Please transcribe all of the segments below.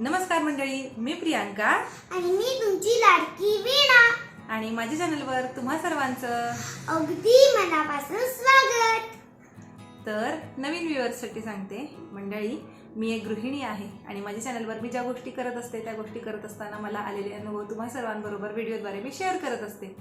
नमस्कार मंडळी, मी प्रियांका आणि मी तुमची लाडकी वीणा आणि माझ्या चॅनलवर तुम्हा सर्वांचं अगदी मनापासून स्वागत. तर नवीन व्ह्युअर्ससाठी सांगते मंडळी, मी एक गृहिणी आहे आणि माझ्या चॅनलवर मी ज्या गोष्टी करत असते त्या गोष्टी करत असताना मला आलेले अनुभव तुम्हा सर्वांबरोबर व्हिडिओद्वारे मी शेअर करत असते.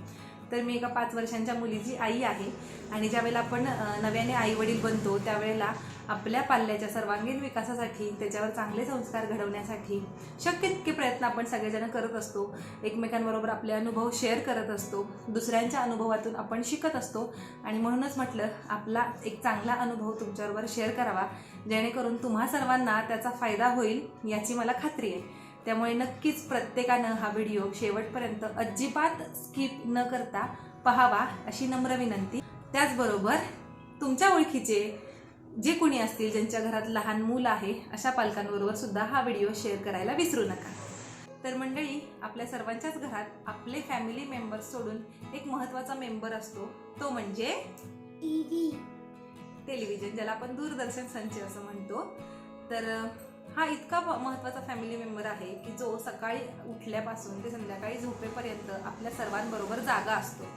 तर मी एका 5 वर्षांच्या मुलीची आई आहे आणि ज्यावेळेला आपण नव्याने आई वडील बनतो त्यावेळेला आपल्या पाल्याच्या सर्वांगीण विकासासाठी, त्याच्यावर चांगले संस्कार घडवण्यासाठी शक्य तितके प्रयत्न आपण सगळेजण करत असतो. एकमेकांबरोबर आपले अनुभव शेअर करत असतो, दुसऱ्यांच्या अनुभवातून आपण शिकत असतो आणि म्हणूनच म्हटलं आपला एक चांगला अनुभव तुमच्याबरोबर शेअर करावा, जेणेकरून तुम्हा सर्वांना त्याचा फायदा होईल याची मला खात्री आहे. त्यामुळे नक्कीच प्रत्येकानं हा व्हिडिओ शेवटपर्यंत अजिबात स्किप न करता पाहावा अशी नम्र विनंती. त्याचबरोबर तुमच्या ओळखीचे जे कोणी असतील ज्यांच्या घरात लहान मूल आहे अशा पालकांबरोबर सुद्धा हा व्हिडिओ शेअर करायला विसरू नका. तर मंडळी, आपल्या सर्वांच्याच घरात आपले फॅमिली मेंबर्स सोडून एक महत्त्वाचा मेंबर असतो, तो म्हणजे टीव्ही. टेलिव्हिजन, ज्याला आपण दूरदर्शन संच असं म्हणतो. तर हा इतका महत्त्वाचा फॅमिली मेंबर आहे की जो सकाळी उठल्यापासून ते संध्याकाळी झोपेपर्यंत आपल्या सर्वांबरोबर जागा असतो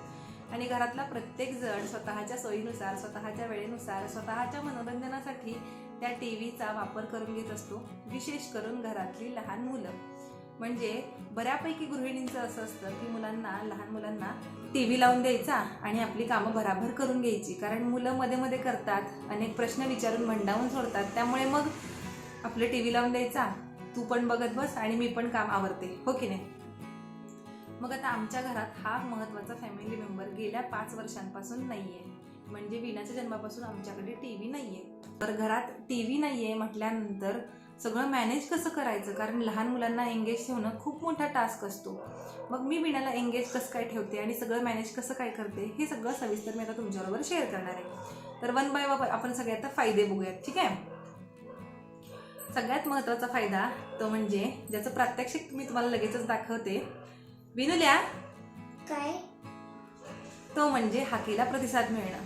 आणि घरातला प्रत्येक जण स्वतःच्या सोयीनुसार, स्वतःच्या वेळेनुसार, स्वतःच्या मनोरंजनासाठी त्या टीव्हीचा वापर करून घेत असतो. विशेष करून घरातली लहान मुलं. म्हणजे बऱ्यापैकी गृहिणींचं असं असतं की लहान मुलांना टीव्ही लावून द्यायचा आणि आपली कामं भराभर करून घ्यायची, कारण मुलं मध्ये मध्ये करतात, अनेक प्रश्न विचारून भंडावून सोडतात. त्यामुळे मग आपलं टीव्ही लावून द्यायचा, तू पण बघत बस आणि मी पण काम आवरते, हो की नाही. मग आता आमच्या घरात हा महत्त्वाचा फॅमिली मेंबर गेल्या 5 वर्षांपासून नाहीये. म्हणजे विणाच्या जन्मापासून आमच्याकडे टीव्ही नाहीये. तर घरात टीव्ही नाहीये म्हटल्यानंतर सगळं मॅनेज कसं करायचं, कारण लहान मुलांना एंगेज ठेवणं खूप मोठा टास्क असतो. मग मी विणाला एंगेज कसं काय ठेवते आणि सगळं मॅनेज कसं काय करते हे सगळं सविस्तर मी आता तुमच्याबरोबर शेअर करणार आहे. तर वन बाय वन आपण सगळ्यात फायदे बघूयात, ठीक आहे. सगळ्यात महत्त्वाचा फायदा तो म्हणजे ज्याचं प्रात्यक्षिक मी तुम्हाला लगेचच दाखवते. विनुल्या, काय? तो म्हणजे हाकेला प्रतिसाद मिळणं.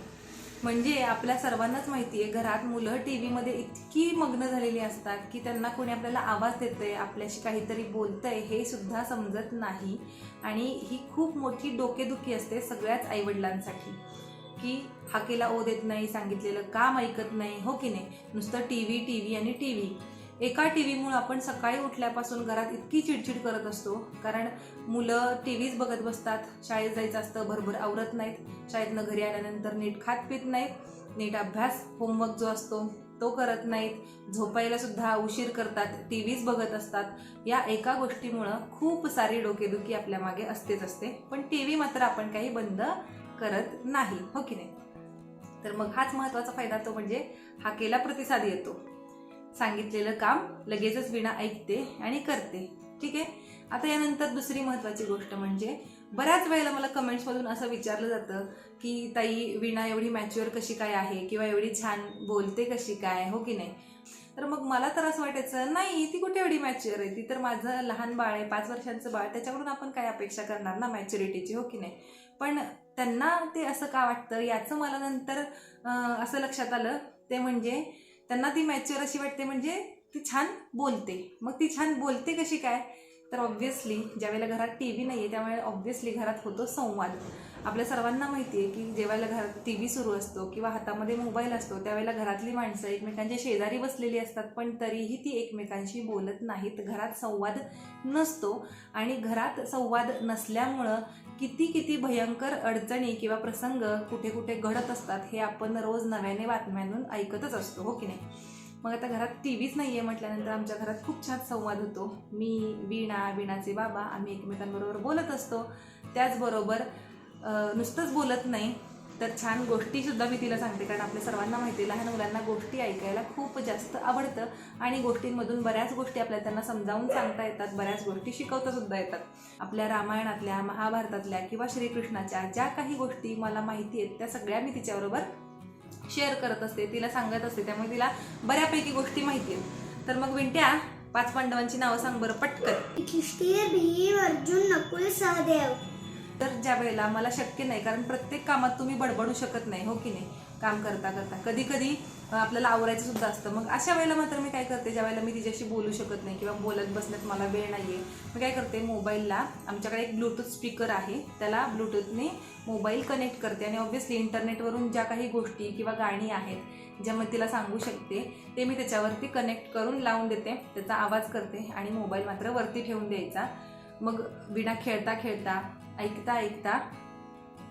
म्हणजे आपल्या सर्वांनाच माहिती आहे, घरात मुलं टीव्हीमध्ये इतकी मग्न झालेली असतात की त्यांना कोणी आपल्याला आवाज देतंय, आपल्याशी काहीतरी बोलतंय हे सुद्धा समजत नाही. आणि ही खूप मोठी डोकेदुखी असते सगळ्याच आईवडिलांसाठी की हाकेला ओ देत नाही, सांगितलेलं काम ऐकत नाही, हो की नाही. नुसतं टीव्ही टीव्ही आणि टीव्ही. एका टीव्हीमुळे आपण सकाळी उठल्यापासून घरात इतकी चिडचिड करत असतो, कारण मुलं टीव्हीच बघत बसतात. शाळेत जायचं असतं, भरभर आवरत नाहीत, शाळेतनं घरी आल्यानंतर नीट खात पित नाहीत, नीट अभ्यास होमवर्क जो असतो तो करत नाहीत, झोपायला सुद्धा उशीर करतात, टीव्हीच बघत असतात. या एका गोष्टीमुळं खूप सारी डोकेदुखी आपल्या मागे असते. पण टीव्ही मात्र आपण काही बंद करत नाही, हो की नाही. तर मग हाच महत्त्वाचा फायदा, तो म्हणजे हाकेला प्रतिसाद येतो. सांगितलेलं काम लगेचच विणा ऐकते आणि करते, ठीक आहे. आता यानंतर दुसरी महत्त्वाची गोष्ट म्हणजे बऱ्याच वेळेला मला कमेंट्समधून असं विचारलं जातं की ताई, विणा एवढी मॅच्युअर कशी काय आहे किंवा एवढी छान बोलते कशी काय, हो की नाही. तर मग मला तर असं वाटायचं, नाही, ती कुठे एवढी मॅच्युअर आहे, ती तर माझं लहान बाळ आहे, 5 वर्षांचं बाळ, त्याच्याकडून आपण काय अपेक्षा करणार ना मॅच्युरिटीची, हो की नाही. पण त्यांना ते असं का वाटतं याचं मला नंतर असं लक्षात आलं. ते म्हणजे त्यांना ती मॅच्युअर अशी वाटते म्हणजे ती छान बोलते. मग ती छान बोलते कशी काय, तर ऑब्व्हियसली ज्यावेळेला घरात टीव्ही नाही आहे त्यामुळे ऑब्व्हियसली घरात होतो संवाद. आपल्या सर्वांना माहिती आहे की जेव्हा घरात टीव्ही सुरू असतो किंवा हातामध्ये मोबाईल असतो त्यावेळेला घरातली माणसं एकमेकांच्या शेजारी बसलेली असतात, पण तरीही ती एकमेकांशी बोलत नाहीत. घरात संवाद नसतो आणि घरात संवाद नसल्यामुळं किती भयंकर अडचणी किंवा प्रसंग कुठे कुठे घडत असतात हे आपण रोज नव्याने बातम्यांतून ऐकतच असतो, हो की नाही. मग आता घरात टीव्हीच नाही आहे म्हटल्यानंतर आमच्या घरात खूप छान संवाद होतो. मी, विणाचे बाबा, आम्ही एकमेकांबरोबर बोलत असतो. त्याचबरोबर नुसतंच बोलत नाही तर छान गोष्टीसुद्धा मी तिला सांगते, कारण आपल्या सर्वांना माहिती आहे लहान मुलांना गोष्टी ऐकायला खूप जास्त आवडतं आणि गोष्टींमधून बऱ्याच गोष्टी आपल्याला त्यांना समजावून सांगता येतात, बऱ्याच गोष्टी शिकवतासुद्धा येतात. आपल्या रामायणातल्या, महाभारतातल्या किंवा श्रीकृष्णाच्या ज्या काही गोष्टी मला माहिती आहेत त्या सगळ्या मी तिच्याबरोबर शेअर करत असते, तिला सांगत असते. त्यामुळे तिला बऱ्यापैकी गोष्टी माहिती आहेत. तर मग विंट्या, 5 पांडवांची नावं सांग बरं पटकन. युधिष्ठिर, भीम, अर्जुन, नकुल, सहदेव. तर ज्या वेळेला मला शक्य नाही, कारण प्रत्येक कामात तुम्ही बडबडू शकत नाही, हो की नाही. काम करता करता कधी कधी आपल्याला आवरायचं सुद्धा असतं. मग अशा वेळेला मात्र मी काय करते, ज्या वेळेला मी तिच्याशी बोलू शकत नाही किंवा बोलत बसण्यात मला वेळ नाही आहे, मी काय करते, मोबाईलला आमच्याकडे एक ब्लूटूथ स्पीकर आहे, त्याला ब्लूटूथने मोबाईल कनेक्ट करते आणि ऑब्व्हियसली इंटरनेटवरून ज्या काही गोष्टी किंवा गाणी आहेत ज्यामध्ये तिला सांगू शकते ते मी त्याच्यावरती कनेक्ट करून लावून देते, त्याचा आवाज करते आणि मोबाईल मात्र वरती ठेवून द्यायचा. मग वीणा खेळता खेळता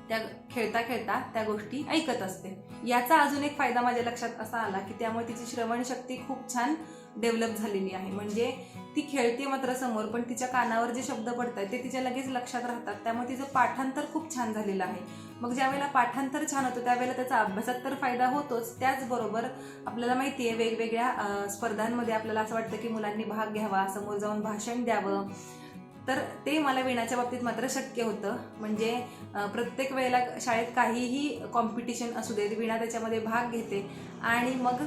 ऐकता त्या गोष्टी ऐकत असते. याचा अजून एक फायदा माझ्या लक्षात असा आला की त्यामुळे तिची श्रवणशक्ती खूप छान डेव्हलप झालेली आहे. म्हणजे ती खेळते मात्र समोर, पण तिच्या कानावर जे शब्द पडतात ते तिच्या लगेच लक्षात राहतात. त्यामुळे तिचं पाठांतर खूप छान झालेलं आहे. मग ज्या वेळेला पाठांतर छान होतं त्यावेळेला त्याचा अभ्यासात तर फायदा होतोच, त्याचबरोबर आपल्याला माहिती आहे वेगवेगळ्या स्पर्धांमध्ये आपल्याला असं वाटतं की मुलांनी भाग घ्यावा, समोर जाऊन भाषण द्यावं, तर ते मला वीणाच्या बाबतीत मात्र शक्य होतं. म्हणजे प्रत्येक वेळेला शाळेत काहीही कॉम्पिटिशन असू दे, वीणा त्याच्यामध्ये भाग घेते आणि मग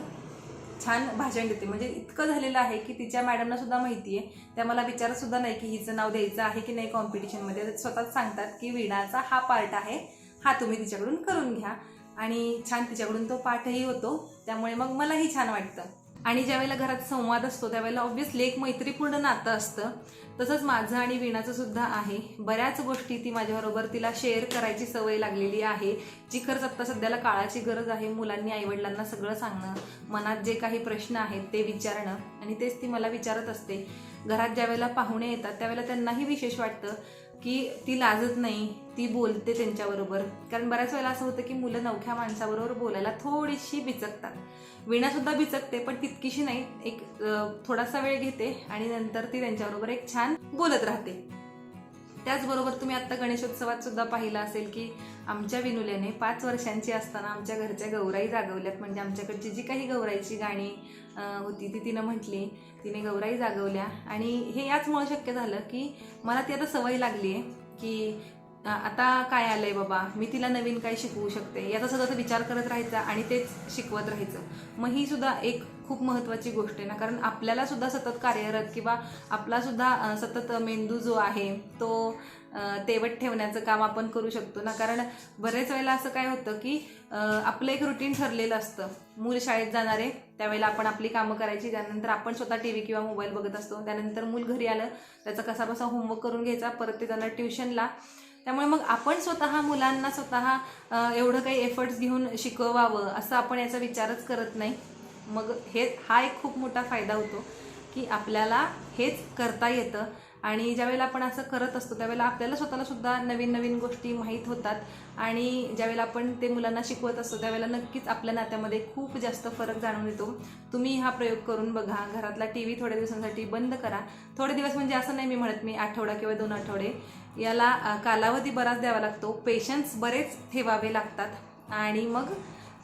छान भाषण देते. म्हणजे इतकं झालेलं आहे की तिच्या मॅडमना सुद्धा माहिती आहे, त्या मला विचारत सुद्धा नाही की हिचं नाव द्यायचं आहे की नाही कॉम्पिटिशनमध्ये. स्वतःच सांगतात की वीणाचा हा पार्ट आहे, हा तुम्ही तिच्याकडून करून घ्या. आणि छान तिच्याकडून तो पाठही होतो, त्यामुळे मग मलाही छान वाटतं. आणि ज्यावेळेला घरात संवाद असतो त्यावेळेला ऑब्व्हियसली एक मैत्रीपूर्ण नातं असतं. तसंच माझं आणि वीणाचं सुद्धा आहे. बऱ्याच गोष्टी ती माझ्याबरोबर तिला शेअर करायची सवय लागलेली आहे, जी खरंच आत्ता सध्याला काळाची गरज आहे. मुलांनी आईवडिलांना सगळं सांगणं, मनात जे काही प्रश्न आहेत ते विचारणं, आणि तेच ती मला विचारत असते. घरात ज्यावेळेला पाहुणे येतात त्यावेळेला त्यांनाही विशेष वाटतं की ती लाजत नाही, ती बोलते त्यांच्याबरोबर. कारण बऱ्याच वेळेला असं होतं की मुलं नवख्या माणसाबरोबर बोलायला थोडीशी बिचकतात. वीणासुद्धा बिचकते, पण तितकीशी नाही. एक थोडासा वेळ घेते आणि नंतर ती त्यांच्याबरोबर एक छान बोलत राहते. त्याचबरोबर तुम्ही आत्ता गणेशोत्सवात सुद्धा पाहिलं असेल की आमच्या विनुल्याने 5 वर्षांची असताना आमच्या घरच्या गौराई जागवल्यात. म्हणजे आमच्याकडची जी काही गौराईची गाणी होती ती तिनं म्हटली, तिने गौराई जागवल्या. आणि हे याचमुळे शक्य झालं की मला ती आता सवय लागली आहे की आता काय आलंय बाबा, मी तिला नवीन काय शिकवू शकते याचा सतत विचार करत राहायचा आणि तेच शिकवत राहायचं. मग ही सुद्धा एक खूप महत्त्वाची गोष्ट आहे ना, कारण आपल्याला सुद्धा सतत कार्यरत किंवा आपला सुद्धा सतत मेंदू जो आहे तो तेवत ठेवण्याचं काम आपण करू शकतो ना. कारण बरेच वेळेला असं काय होतं की आपलं एक रुटीन ठरलेलं असतं. मूल शाळेत जाणार आहे त्यावेळेला आपण आपली कामं करायची, त्यानंतर आपण स्वतः टीव्ही किंवा मोबाईल बघत असतो. त्यानंतर मूल घरी आलं त्याचा कसाबसा होमवर्क करून घ्यायचा, परत ते जाणार ट्युशनला. त्यामुळे मग आपण स्वतः मुलांना स्वतः एवढं काही एफर्ट्स घेऊन शिकवावं असं आपण याचा विचारच करत नाही. मग हा एक खूप मोठा फायदा होतो की आपल्याला हेच करता येतं. आणि ज्यावेळेला आपण असं करत असतो त्यावेळेला आपल्याला स्वतःला सुद्धा नवीन नवीन गोष्टी माहीत होतात. आणि ज्यावेळेला आपण ते मुलांना शिकवत असतो त्यावेळेला नक्कीच आपल्या नात्यामध्ये खूप जास्त फरक जाणून येतो. तुम्ही हा प्रयोग करून बघा. घरातला टीव्ही थोड्या दिवसांसाठी बंद करा. थोडे दिवस म्हणजे असं नाही मी म्हणत मी आठवडा किंवा 2 आठवडे, याला कालावधी बराच द्यावा लागतो, पेशन्स बरेच ठेवावे लागतात आणि मग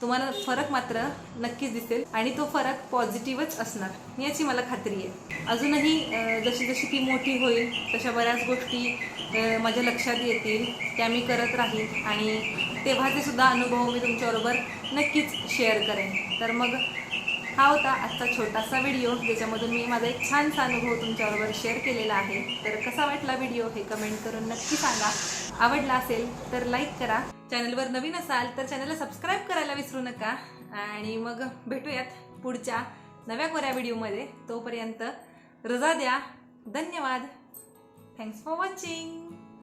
तुम्हाला फरक मात्र नक्कीच दिसेल आणि तो फरक पॉझिटिव्हच असणार याची मला खात्री आहे. अजूनही जशी जशी ती मोठी होईल तशा बऱ्याच गोष्टी माझ्या लक्षात येतील, त्या मी करत राहील आणि तेव्हाचे सुद्धा अनुभव मी तुमच्याबरोबर नक्कीच शेअर करेन. तर मग हा होता आजचा छोटासा व्हिडिओ ज्याच्यामधून मी माझा एक छानसा अनुभव तुमच्याबरोबर शेअर केलेला आहे. तर कसा वाटला व्हिडिओ हे कमेंट करून नक्की सांगा. आवडला असेल तर लाईक करा. चॅनलवर नवीन असाल तर चॅनलला सबस्क्राईब करायला विसरू नका. आणि मग भेटूयात पुढच्या नव्या कोऱ्या व्हिडिओमध्ये. तोपर्यंत रजा द्या. धन्यवाद. Thanks for watching.